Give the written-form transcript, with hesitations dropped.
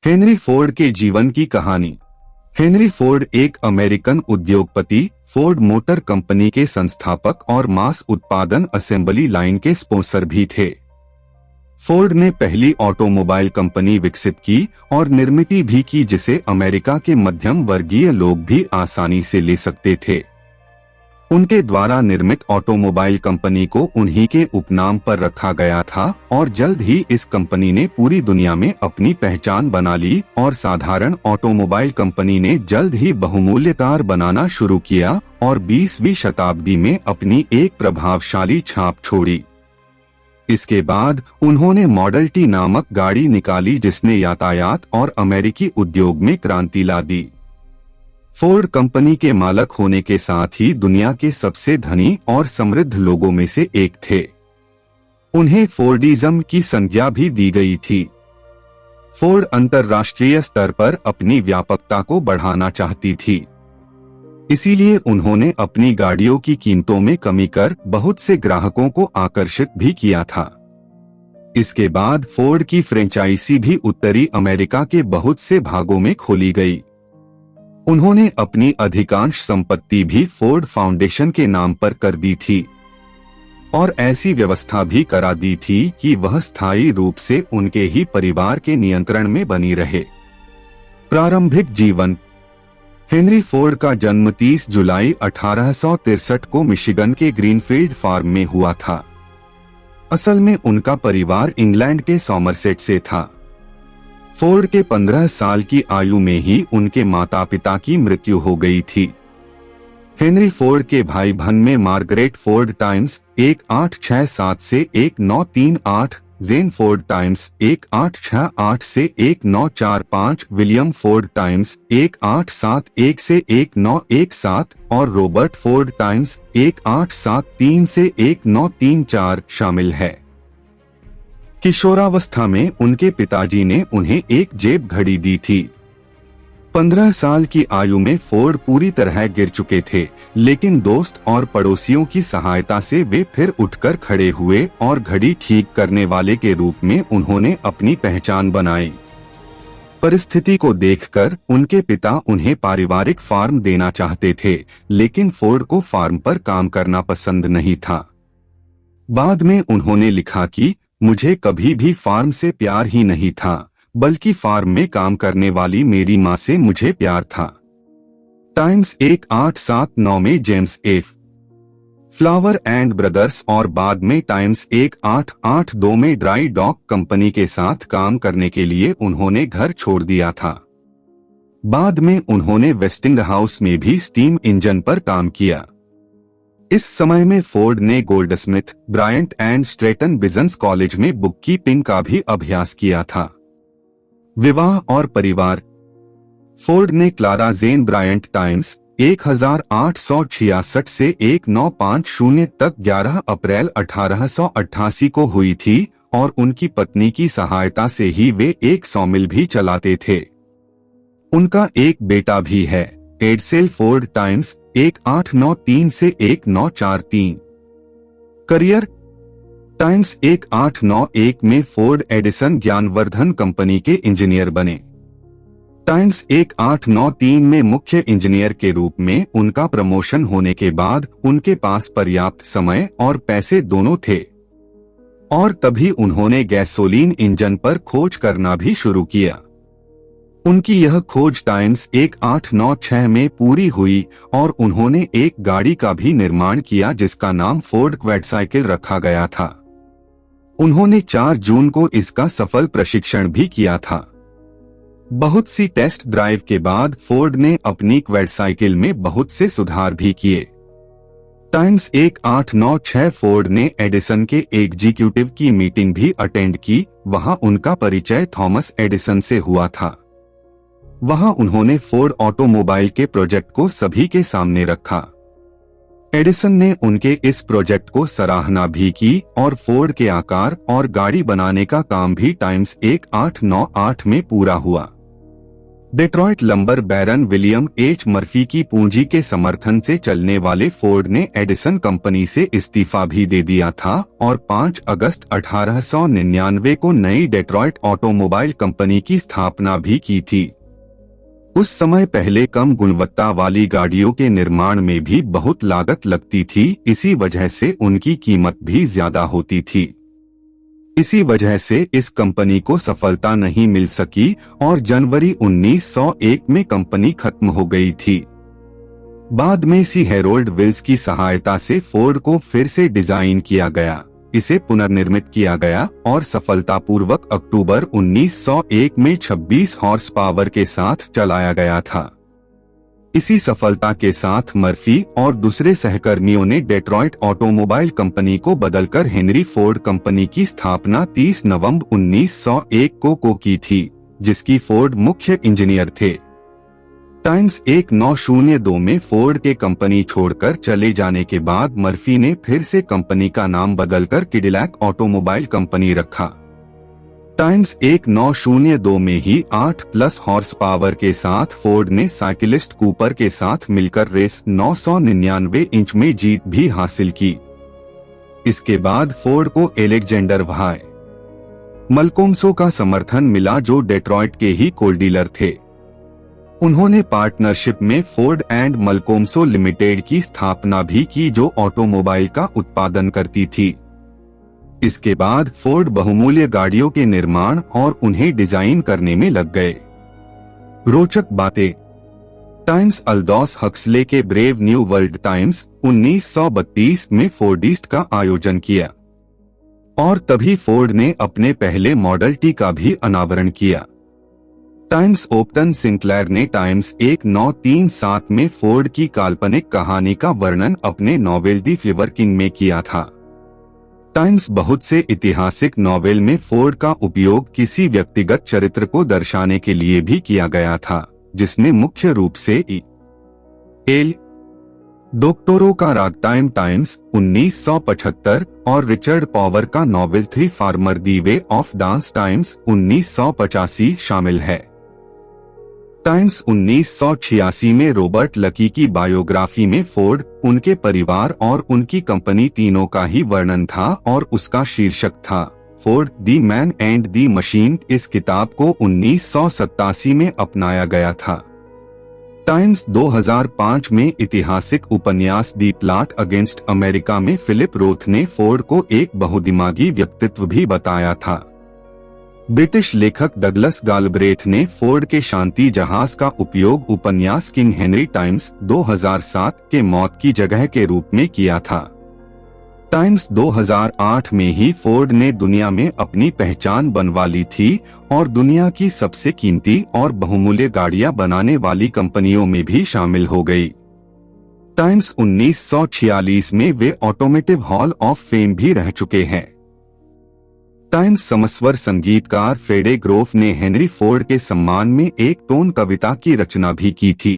Henry Ford के जीवन की कहानी। हेनरी फोर्ड एक अमेरिकन उद्योगपति, फोर्ड मोटर कंपनी के संस्थापक और मास उत्पादन असेंबली लाइन के स्पॉन्सर भी थे। फोर्ड ने पहली ऑटोमोबाइल कंपनी विकसित की और निर्मित भी की जिसे अमेरिका के मध्यम वर्गीय लोग भी आसानी से ले सकते थे। उनके द्वारा निर्मित ऑटोमोबाइल कंपनी को उन्हीं के उपनाम पर रखा गया था और जल्द ही इस कंपनी ने पूरी दुनिया में अपनी पहचान बना ली और साधारण ऑटोमोबाइल कंपनी ने जल्द ही बहुमूल्य कार बनाना शुरू किया और 20वीं शताब्दी में अपनी एक प्रभावशाली छाप छोड़ी। इसके बाद उन्होंने मॉडल टी नामक गाड़ी निकाली जिसने यातायात और अमेरिकी उद्योग में क्रांति ला दी। फोर्ड कंपनी के मालिक होने के साथ ही दुनिया के सबसे धनी और समृद्ध लोगों में से एक थे। उन्हें फोर्डिज्म की संज्ञा भी दी गई थी। फोर्ड अंतर्राष्ट्रीय स्तर पर अपनी व्यापकता को बढ़ाना चाहती थी, इसीलिए उन्होंने अपनी गाड़ियों की कीमतों में कमी कर बहुत से ग्राहकों को आकर्षित भी किया था। इसके बाद फोर्ड की फ्रेंचाइजी भी उत्तरी अमेरिका के बहुत से भागों में खोली गई। उन्होंने अपनी अधिकांश संपत्ति भी फोर्ड फाउंडेशन के नाम पर कर दी थी और ऐसी व्यवस्था भी करा दी थी कि वह स्थायी रूप से उनके ही परिवार के नियंत्रण में बनी रहे। प्रारंभिक जीवन। हेनरी फोर्ड का जन्म 30 जुलाई 1863 को मिशिगन के ग्रीनफील्ड फार्म में हुआ था। असल में उनका परिवार इंग्लैंड के सॉमरसेट से था। फोर्ड के 15 साल की आयु में ही उनके माता पिता की मृत्यु हो गई थी। हेनरी फोर्ड के भाई बहन में मार्गरेट फोर्ड टाइम्स 1867 से 1938, जेन फोर्ड टाइम्स 1868 से 1945, विलियम फोर्ड टाइम्स 1871 से 1917 और रॉबर्ट फोर्ड टाइम्स 1873 से 1934 शामिल है। किशोरावस्था में उनके पिताजी ने उन्हें एक जेब घड़ी दी थी। 15 साल की आयु में फोर्ड पूरी तरह गिर चुके थे, लेकिन दोस्त और पड़ोसियों की सहायता से वे फिर उठकर खड़े हुए और घड़ी ठीक करने वाले के रूप में उन्होंने अपनी पहचान बनाई। परिस्थिति को देखकर उनके पिता उन्हें पारिवारिक फार्म देना चाहते थे, लेकिन फोर्ड को फार्म पर काम करना पसंद नहीं था। बाद में उन्होंने लिखा कि मुझे कभी भी फार्म से प्यार ही नहीं था, बल्कि फार्म में काम करने वाली मेरी माँ से मुझे प्यार था। टाइम्स 1879 में James F flower and brothers और बाद में टाइम्स 1882 में ड्राई डॉक कंपनी के साथ काम करने के लिए उन्होंने घर छोड़ दिया था। बाद में उन्होंने वेस्टिंग हाउस में भी स्टीम इंजन पर काम किया। इस समय में फोर्ड ने Goldsmith, Bryant and Stratton business college में बुक कीपिंग का भी अभ्यास किया था। विवाह और परिवार। फोर्ड ने क्लारा जेन ब्रायंट टाइम्स 1866 से 1950 तक 11 अप्रैल 1888 को हुई थी और उनकी पत्नी की सहायता से ही वे एक सॉमिल भी चलाते थे। उनका एक बेटा भी है, एडसेल फोर्ड टाइम्स 1893 से 1943। करियर। टाइम्स 1891 में फोर्ड एडिसन ज्ञानवर्धन कंपनी के इंजीनियर बने। टाइम्स 1893 में मुख्य इंजीनियर के रूप में उनका प्रमोशन होने के बाद उनके पास पर्याप्त समय और पैसे दोनों थे और तभी उन्होंने गैसोलीन इंजन पर खोज करना भी शुरू किया। उनकी यह खोज टाइम्स 1896 में पूरी हुई और उन्होंने एक गाड़ी का भी निर्माण किया जिसका नाम फोर्ड क्वाडसाइकिल रखा गया था। उन्होंने 4 जून को इसका सफल प्रशिक्षण भी किया था। बहुत सी टेस्ट ड्राइव के बाद फोर्ड ने अपनी क्वाडसाइकिल में बहुत से सुधार भी किए। टाइम्स 1896 फोर्ड ने एडिसन के एग्जीक्यूटिव की मीटिंग भी अटेंड की। वहां उनका परिचय थॉमस एडिसन से हुआ था। वहां उन्होंने फोर्ड ऑटोमोबाइल के प्रोजेक्ट को सभी के सामने रखा। एडिसन ने उनके इस प्रोजेक्ट को सराहना भी की और फोर्ड के आकार और गाड़ी बनाने का काम भी टाइम्स 1898 में पूरा हुआ। डेट्रॉइट लंबर बैरन विलियम एच मर्फी की पूंजी के समर्थन से चलने वाले फोर्ड ने एडिसन कंपनी से इस्तीफा भी दे दिया था और 5 अगस्त 1899 को नई डेट्रॉइट ऑटोमोबाइल कंपनी की स्थापना भी की थी। उस समय पहले कम गुणवत्ता वाली गाड़ियों के निर्माण में भी बहुत लागत लगती थी, इसी वजह से उनकी कीमत भी ज्यादा होती थी। इसी वजह से इस कंपनी को सफलता नहीं मिल सकी और जनवरी 1901 में कंपनी खत्म हो गई थी। बाद में सी हैरोल्ड विल्स की सहायता से फोर्ड को फिर से डिजाइन किया गया, इसे पुनर्निर्मित किया गया और सफलतापूर्वक अक्टूबर 1901 में 26 हॉर्स पावर के साथ चलाया गया था। इसी सफलता के साथ मर्फी और दूसरे सहकर्मियों ने डेट्रॉइट ऑटोमोबाइल कंपनी को बदलकर हेनरी फोर्ड कंपनी की स्थापना 30 नवंबर 1901 को की थी, जिसकी फोर्ड मुख्य इंजीनियर थे। टाइम्स 1902 में फोर्ड के कंपनी छोड़कर चले जाने के बाद मर्फी ने फिर से कंपनी का नाम बदलकर कैडिलैक ऑटोमोबाइल कंपनी रखा। टाइम्स 1902 में ही 8+ हॉर्स पावर के साथ फोर्ड ने साइकिलिस्ट कूपर के साथ मिलकर रेस 999 इंच में जीत भी हासिल की। इसके बाद फोर्ड को एलेक्जेंडर वाई मलकोम्सो का समर्थन मिला, जो डेट्रॉइट के ही कोल डीलर थे। उन्होंने पार्टनरशिप में फोर्ड एंड मलकोम्सो लिमिटेड की स्थापना भी की, जो ऑटोमोबाइल का उत्पादन करती थी। इसके बाद फोर्ड बहुमूल्य गाड़ियों के निर्माण और उन्हें डिजाइन करने में लग गए। रोचक बातें। टाइम्स अल्दोस हक्सले के ब्रेव न्यू वर्ल्ड टाइम्स 1932 में फोर्डिस्ट का आयोजन किया और तभी फोर्ड ने अपने पहले मॉडल टी का भी अनावरण किया। टाइम्स ओप्टन सिंक्लेयर ने टाइम्स 1937 में फोर्ड की काल्पनिक कहानी का वर्णन अपने नॉवेल दी फ्लीवर किंग में किया था। टाइम्स बहुत से ऐतिहासिक नॉवेल में फोर्ड का उपयोग किसी व्यक्तिगत चरित्र को दर्शाने के लिए भी किया गया था, जिसने मुख्य रूप से एल डॉक्टरों का रागटाइम टाइम्स 1975 और रिचर्ड पॉवर का novel 3 farmer the way of dance times 1985 शामिल है। टाइम्स 1986 में रॉबर्ट लकी की बायोग्राफी में फोर्ड, उनके परिवार और उनकी कंपनी तीनों का ही वर्णन था और उसका शीर्षक था Ford the man and the machine. इस किताब को 1987 में अपनाया गया था। टाइम्स 2005 में ऐतिहासिक उपन्यास दी प्लॉट अगेंस्ट अमेरिका में फिलिप रोथ ने फोर्ड को एक बहुदिमागी व्यक्तित्व भी बताया था। ब्रिटिश लेखक डगलस गालब्रेथ ने फोर्ड के शांति जहाज का उपयोग उपन्यास किंग हेनरी टाइम्स 2007 के मौत की जगह के रूप में किया था। टाइम्स 2008 में ही फोर्ड ने दुनिया में अपनी पहचान बनवा ली थी और दुनिया की सबसे कीमती और बहुमूल्य गाड़ियां बनाने वाली कंपनियों में भी शामिल हो गई। टाइम्स 1946 में वे ऑटोमोटिव हॉल ऑफ फेम भी रह चुके हैं। टाइम्स समस्वर संगीतकार फेडे ग्रोफ ने हेनरी फोर्ड के सम्मान में एक टोन कविता की रचना भी की थी।